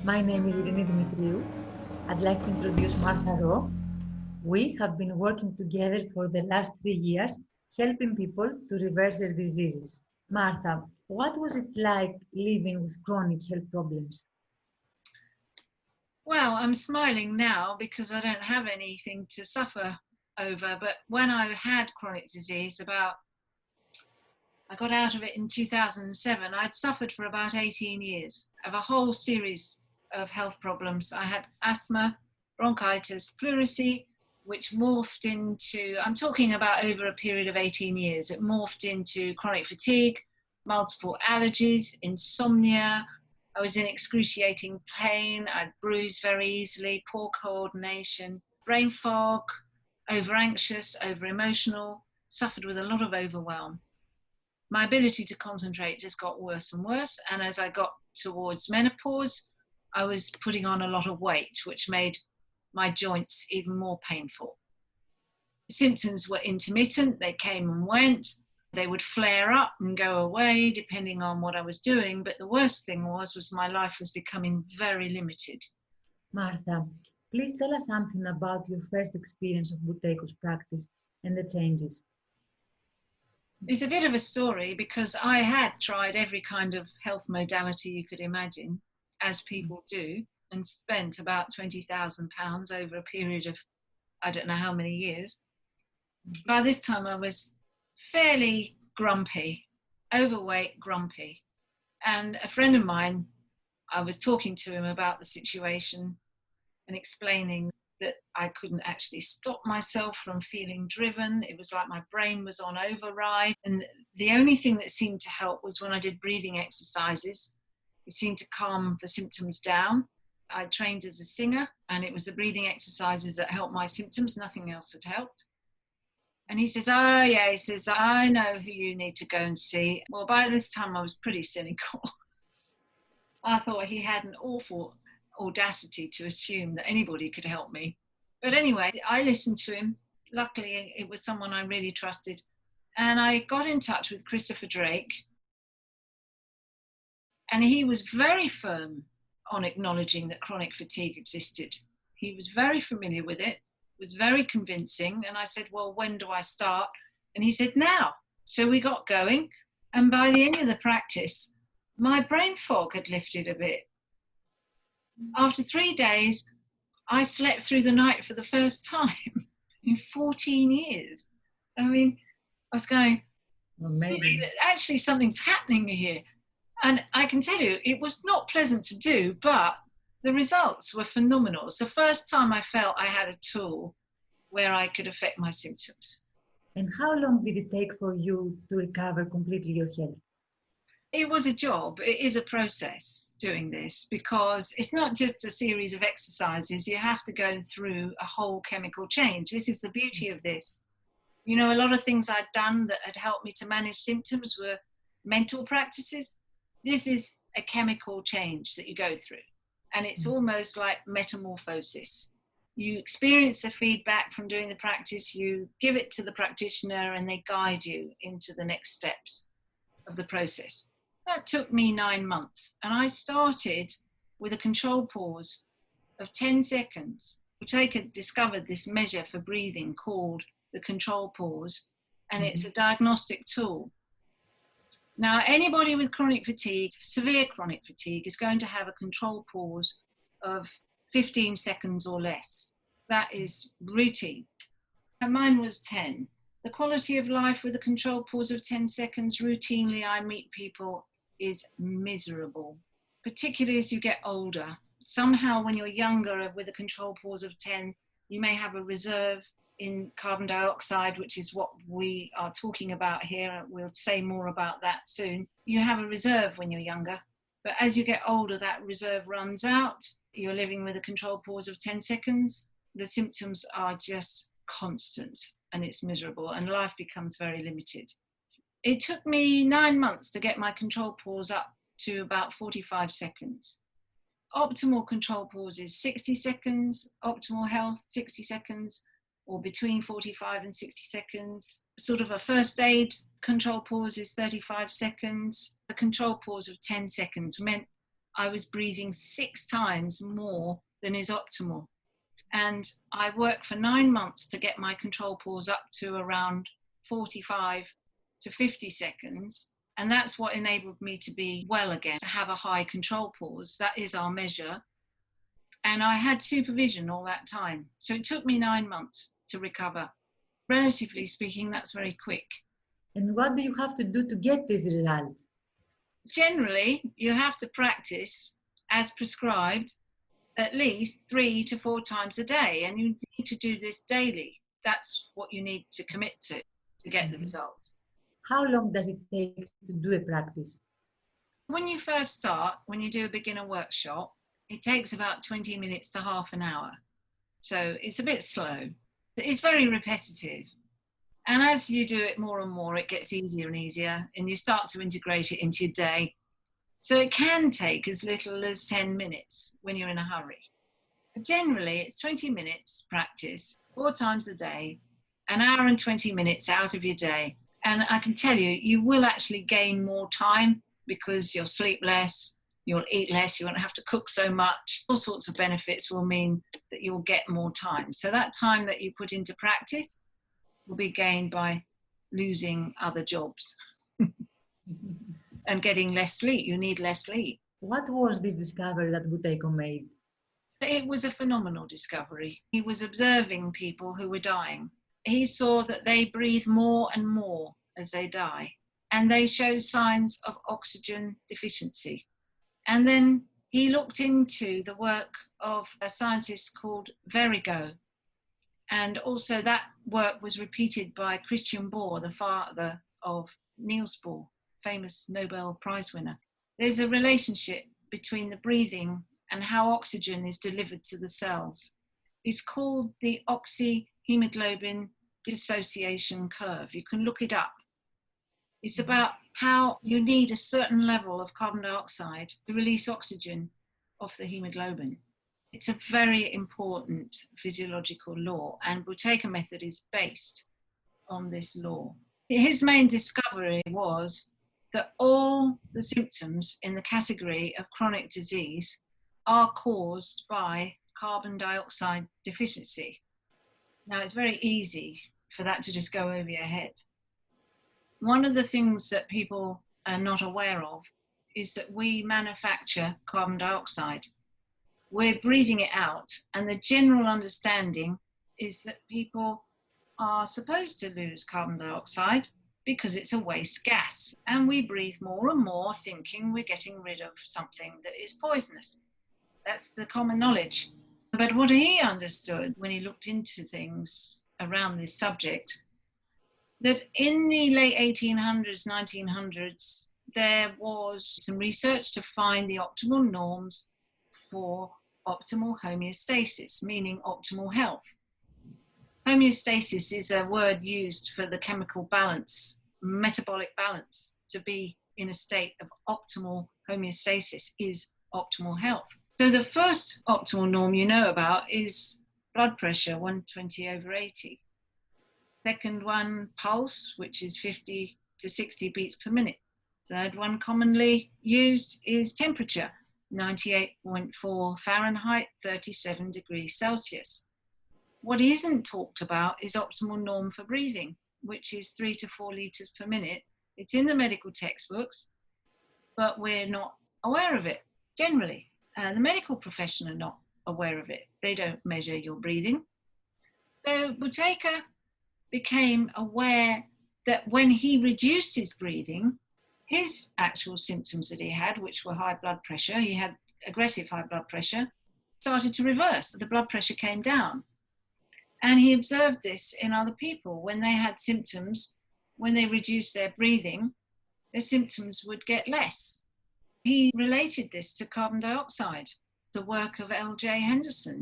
My name is Irini Dimitriou. I'd like to introduce Martha Ro. We have been working together for the last 3 years, helping people to reverse their diseases. Martha, what was it like living with chronic health problems? Well, I'm smiling now because I don't have anything to suffer over. But when I had chronic disease, I got out of it in 2007. I'd suffered for about 18 years of a whole series of health problems. I had asthma, bronchitis, pleurisy, which morphed into, I'm talking about over a period of 18 years, it morphed into chronic fatigue, multiple allergies, insomnia. I was in excruciating pain. I'd bruise very easily, poor coordination, brain fog, over anxious, over emotional, suffered with a lot of overwhelm. My ability to concentrate just got worse and worse. And as I got towards menopause, I was putting on a lot of weight, which made my joints even more painful. Symptoms were intermittent. They came and went. They would flare up and go away depending on what I was doing. But the worst thing was my life was becoming very limited. Martha, please tell us something about your first experience of Buteyko's practice and the changes. It's a bit of a story because I had tried every kind of health modality you could imagine, as people do, and spent about £20,000 over a period of I don't know how many years. By this time I was fairly grumpy, overweight, grumpy. And a friend of mine, I was talking to him about the situation and explaining that I couldn't actually stop myself from feeling driven. It was like my brain was on override. And the only thing that seemed to help was when I did breathing exercises. It seemed to calm the symptoms down. I trained as a singer, and it was the breathing exercises that helped my symptoms. Nothing else had helped. And he says, oh yeah, he says, I know who you need to go and see. Well, by this time I was pretty cynical. I thought he had an awful audacity to assume that anybody could help me. But anyway, I listened to him. Luckily, it was someone I really trusted. And I got in touch with Christopher Drake. And he was very firm on acknowledging that chronic fatigue existed. He was very familiar with it, was very convincing. And I said, well, when do I start? And he said, now. So we got going. And by the end of the practice, my brain fog had lifted a bit. After 3 days, I slept through the night for the first time in 14 years. I mean, I was going, Amazing. Actually, something's happening here. And I can tell you, it was not pleasant to do, but the results were phenomenal. It's the first time I felt I had a tool where I could affect my symptoms. And how long did it take for you to recover completely your health? It was a job. It is a process doing this because it's not just a series of exercises. You have to go through a whole chemical change. This is the beauty of this. You know, a lot of things I'd done that had helped me to manage symptoms were mental practices. This is a chemical change that you go through. And it's almost like metamorphosis. You experience the feedback from doing the practice, you give it to the practitioner, and they guide you into the next steps of the process. That took me 9 months. And I started with a control pause of 10 seconds. Buteyko had discovered this measure for breathing called the control pause, and it's a diagnostic tool. Now, anybody with chronic fatigue, severe chronic fatigue, is going to have a control pause of 15 seconds or less. That is routine. And mine was 10. The quality of life with a control pause of 10 seconds, routinely I meet people, is miserable, particularly as you get older. Somehow when you're younger with a control pause of 10, you may have a reserve in carbon dioxide, which is what we are talking about here. We'll say more about that soon. You have a reserve when you're younger, but as you get older, that reserve runs out. You're living with a control pause of 10 seconds. The symptoms are just constant and it's miserable and life becomes very limited. It took me 9 months to get my control pause up to about 45 seconds. Optimal control pause is 60 seconds, optimal health 60 seconds, or between 45 and 60 seconds. Sort of a first aid control pause is 35 seconds. A control pause of 10 seconds meant I was breathing 6 times more than is optimal. And I worked for 9 months to get my control pause up to around 45 to 50 seconds. And that's what enabled me to be well again, to have a high control pause. That is our measure. And I had supervision all that time. So it took me 9 months to recover. Relatively speaking, that's very quick. And what do you have to do to get these results? Generally, you have to practice as prescribed at least 3 to 4 times a day, and you need to do this daily. That's what you need to commit to get the results. How long does it take to do a practice? When you first start, when you do a beginner workshop, it takes about 20 minutes to half an hour. So it's a bit slow. It's very repetitive. And as you do it more and more, it gets easier and easier, and you start to integrate it into your day. So it can take as little as 10 minutes when you're in a hurry. But generally, it's 20 minutes practice, 4 times a day, an hour and 20 minutes out of your day. And I can tell you, you will actually gain more time because you'll sleep less, you'll eat less, you won't have to cook so much. All sorts of benefits will mean that you'll get more time. So that time that you put into practice will be gained by losing other jobs and getting less sleep. You need less sleep. What was this discovery that Buteyko made? It was a phenomenal discovery. He was observing people who were dying. He saw that they breathe more and more as they die, and they show signs of oxygen deficiency. And then he looked into the work of a scientist called Buteyko. And also that work was repeated by Christian Bohr, the father of Niels Bohr, famous Nobel Prize winner. There's a relationship between the breathing and how oxygen is delivered to the cells. It's called the oxyhemoglobin dissociation curve. You can look it up. It's about how you need a certain level of carbon dioxide to release oxygen off the hemoglobin. It's a very important physiological law, and Buteyko method is based on this law. His main discovery was that all the symptoms in the category of chronic disease are caused by carbon dioxide deficiency. Now, it's very easy for that to just go over your head. One of the things that people are not aware of is that we manufacture carbon dioxide. We're breathing it out, and the general understanding is that people are supposed to lose carbon dioxide because it's a waste gas, and we breathe more and more thinking we're getting rid of something that is poisonous. That's the common knowledge. But what he understood when he looked into things around this subject, that in the late 1800s, 1900s, there was some research to find the optimal norms for optimal homeostasis, meaning optimal health. Homeostasis is a word used for the chemical balance, metabolic balance. To be in a state of optimal homeostasis is optimal health. So the first optimal norm you know about is blood pressure, 120/80. Second one, pulse, which is 50 to 60 beats per minute. Third one commonly used is temperature, 98.4 Fahrenheit, 37 degrees Celsius. What isn't talked about is optimal norm for breathing, which is 3 to 4 litres per minute. It's in the medical textbooks, but we're not aware of it generally. The medical profession are not aware of it. They don't measure your breathing. So Buteyko became aware that when he reduced his breathing, his actual symptoms that he had, which were high blood pressure, he had aggressive high blood pressure, started to reverse. The blood pressure came down. And he observed this in other people. When they had symptoms, when they reduced their breathing, their symptoms would get less. He related this to carbon dioxide, the work of L.J. Henderson.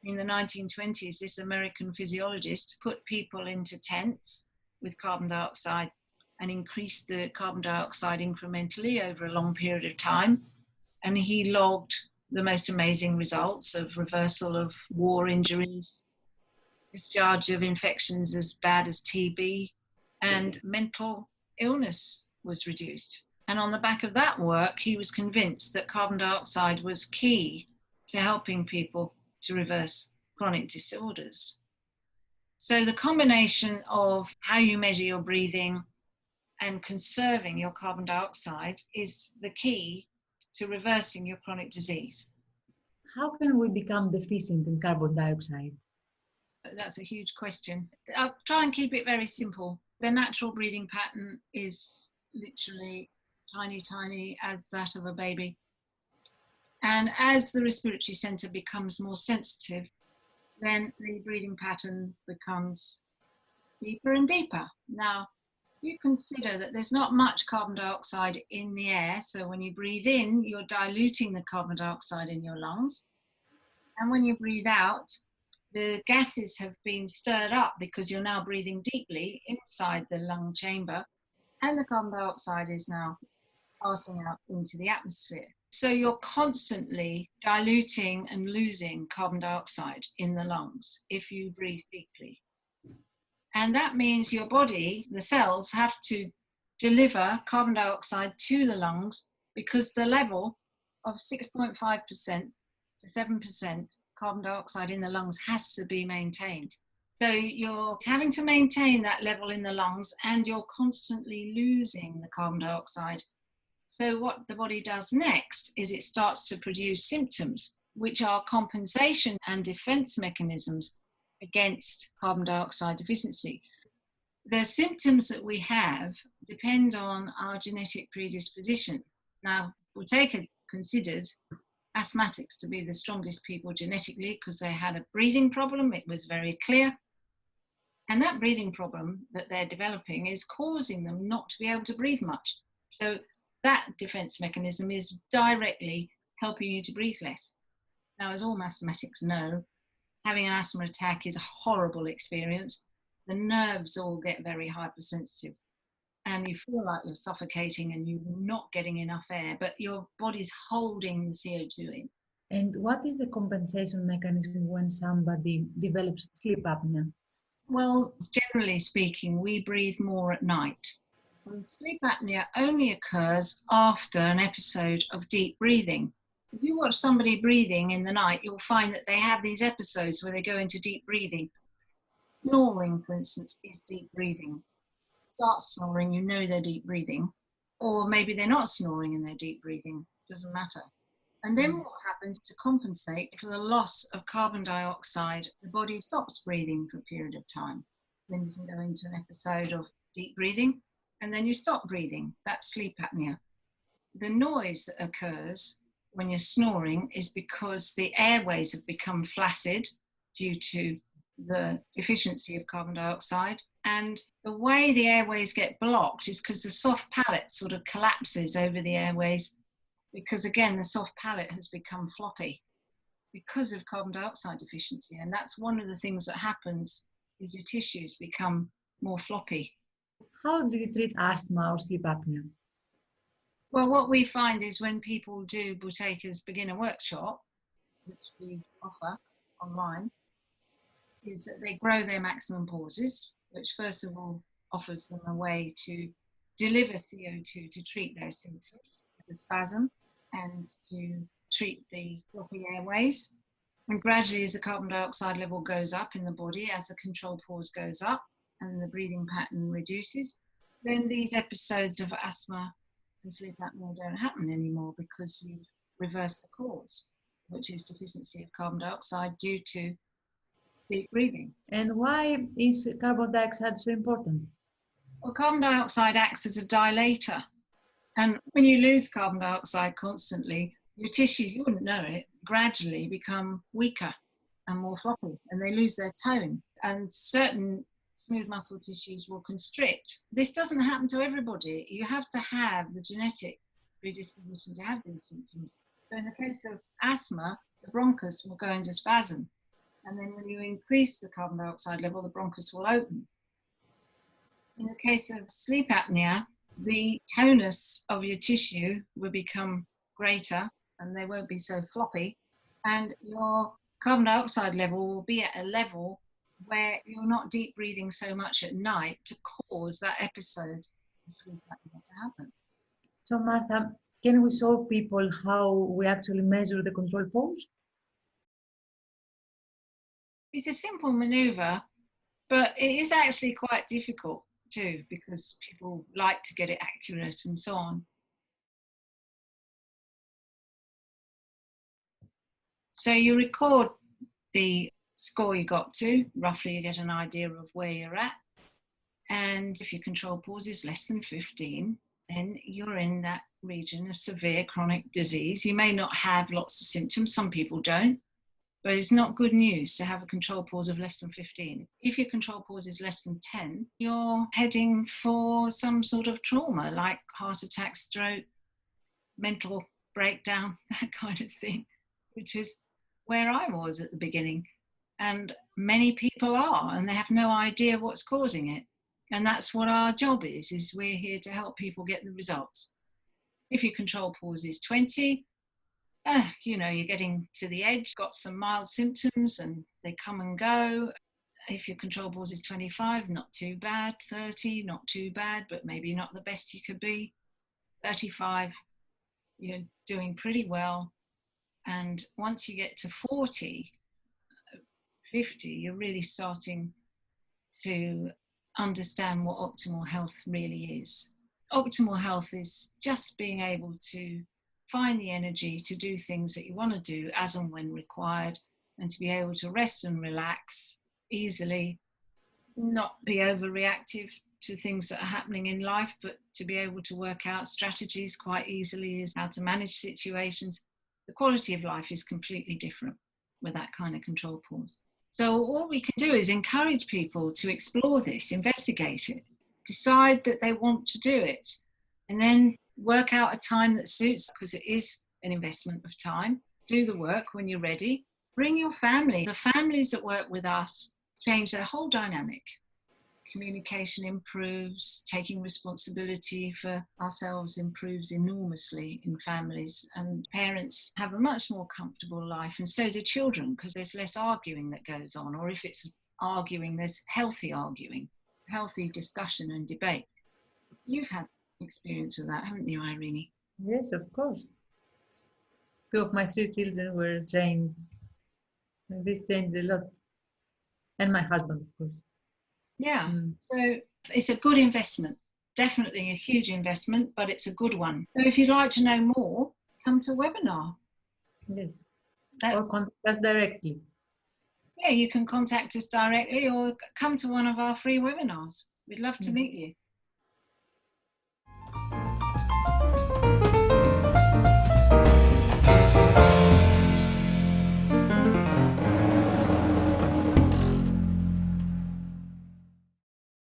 In the 1920s, this American physiologist put people into tents with carbon dioxide and increased the carbon dioxide incrementally over a long period of time. And he logged the most amazing results of reversal of war injuries, discharge of infections as bad as TB, and mental illness was reduced. And on the back of that work, he was convinced that carbon dioxide was key to helping people to reverse chronic disorders. So the combination of how you measure your breathing and conserving your carbon dioxide is the key to reversing your chronic disease. How can we become deficient in carbon dioxide? That's a huge question. I'll try and keep it very simple. The natural breathing pattern is literally tiny as that of a baby. And as the respiratory center becomes more sensitive, then the breathing pattern becomes deeper and deeper. Now, you consider that there's not much carbon dioxide in the air. So when you breathe in, you're diluting the carbon dioxide in your lungs. And when you breathe out, the gases have been stirred up because you're now breathing deeply inside the lung chamber, and the carbon dioxide is now passing out into the atmosphere. So you're constantly diluting and losing carbon dioxide in the lungs if you breathe deeply. And that means your body, the cells, have to deliver carbon dioxide to the lungs because the level of 6.5% to 7% carbon dioxide in the lungs has to be maintained. So you're having to maintain that level in the lungs, and you're constantly losing the carbon dioxide. So what the body does next is it starts to produce symptoms, which are compensation and defense mechanisms against carbon dioxide deficiency. The symptoms that we have depend on our genetic predisposition. Now, Buteyko considered asthmatics to be the strongest people genetically because they had a breathing problem. It was very clear. And that breathing problem that they're developing is causing them not to be able to breathe much. So that defense mechanism is directly helping you to breathe less. Now, as all mathematics know, having an asthma attack is a horrible experience. The nerves all get very hypersensitive, and you feel like you're suffocating and you're not getting enough air, but your body's holding the CO2 in. And what is the compensation mechanism when somebody develops sleep apnea? Well, generally speaking, we breathe more at night. And sleep apnea only occurs after an episode of deep breathing. If you watch somebody breathing in the night, you'll find that they have these episodes where they go into deep breathing. Snoring, for instance, is deep breathing. Start snoring, you know they're deep breathing. Or maybe they're not snoring and they're deep breathing. Doesn't matter. And then what happens to compensate for the loss of carbon dioxide? The body stops breathing for a period of time. Then you can go into an episode of deep breathing, and then you stop breathing. That's sleep apnea. The noise that occurs when you're snoring is because the airways have become flaccid due to the deficiency of carbon dioxide. And the way the airways get blocked is because the soft palate sort of collapses over the airways, because again, the soft palate has become floppy because of carbon dioxide deficiency. And that's one of the things that happens, is your tissues become more floppy. How do you treat asthma or sleep apnea? Well, what we find is when people do Buteyko's beginner workshop, which we offer online, is that they grow their maximum pauses, which first of all offers them a way to deliver CO2 to treat their symptoms, the spasm, and to treat the floppy airways. And gradually, as the carbon dioxide level goes up in the body, as the control pause goes up and the breathing pattern reduces, then these episodes of asthma and sleep apnea don't happen anymore, because you've reversed the cause, which is deficiency of carbon dioxide due to deep breathing. And why is carbon dioxide so important? Well, carbon dioxide acts as a dilator. And when you lose carbon dioxide constantly, your tissues, you wouldn't know it, gradually become weaker and more floppy, and they lose their tone. And certain smooth muscle tissues will constrict. This doesn't happen to everybody. You have to have the genetic predisposition to have these symptoms. So in the case of asthma, the bronchus will go into spasm. And then when you increase the carbon dioxide level, the bronchus will open. In the case of sleep apnea, the tonus of your tissue will become greater and they won't be so floppy, and your carbon dioxide level will be at a level where you're not deep breathing so much at night to cause that episode of sleep apnea to happen. So Martha, can we show people how we actually measure the control pose? It's a simple maneuver, but it is actually quite difficult too, because people like to get it accurate and so on. So you record the score you got to, roughly you get an idea of where you're at. And if your control pause is less than 15, then you're in that region of severe chronic disease. You may not have lots of symptoms, some people don't, but it's not good news to have a control pause of less than 15. If your control pause is less than 10, you're heading for some sort of trauma like heart attack, stroke, mental breakdown, that kind of thing, which is where I was at the beginning. And many people are, and they have no idea what's causing it. And that's what our job is we're here to help people get the results. If your control pause is 20, you're getting to the edge, got some mild symptoms and they come and go. If your control pause is 25, not too bad. 30, not too bad, but maybe not the best you could be. 35, you're doing pretty well. And once you get to 40, 50, you're really starting to understand what optimal health really is. Optimal health is just being able to find the energy to do things that you want to do as and when required, and to be able to rest and relax easily, not be overreactive to things that are happening in life, but to be able to work out strategies quite easily as how to manage situations. The quality of life is completely different with that kind of control pause. So all we can do is encourage people to explore this, investigate it, decide that they want to do it, and then work out a time that suits, because it is an investment of time. Do the work when you're ready. Bring your family. The families that work with us change their whole dynamic. Communication improves, taking responsibility for ourselves improves enormously in families, and parents have a much more comfortable life, and so do children, because there's less arguing that goes on, or if it's arguing, there's healthy arguing, healthy discussion and debate. You've had experience of that, haven't you, Irene? Yes, of course. 2 of my 3 children were trained. And this changed a lot. And my husband, of course. Yeah, so it's a good investment. Definitely a huge investment, but it's a good one. So if you'd like to know more, come to a webinar. Yes. Or contact us directly. Yeah, you can contact us directly or come to one of our free webinars. We'd love to meet you.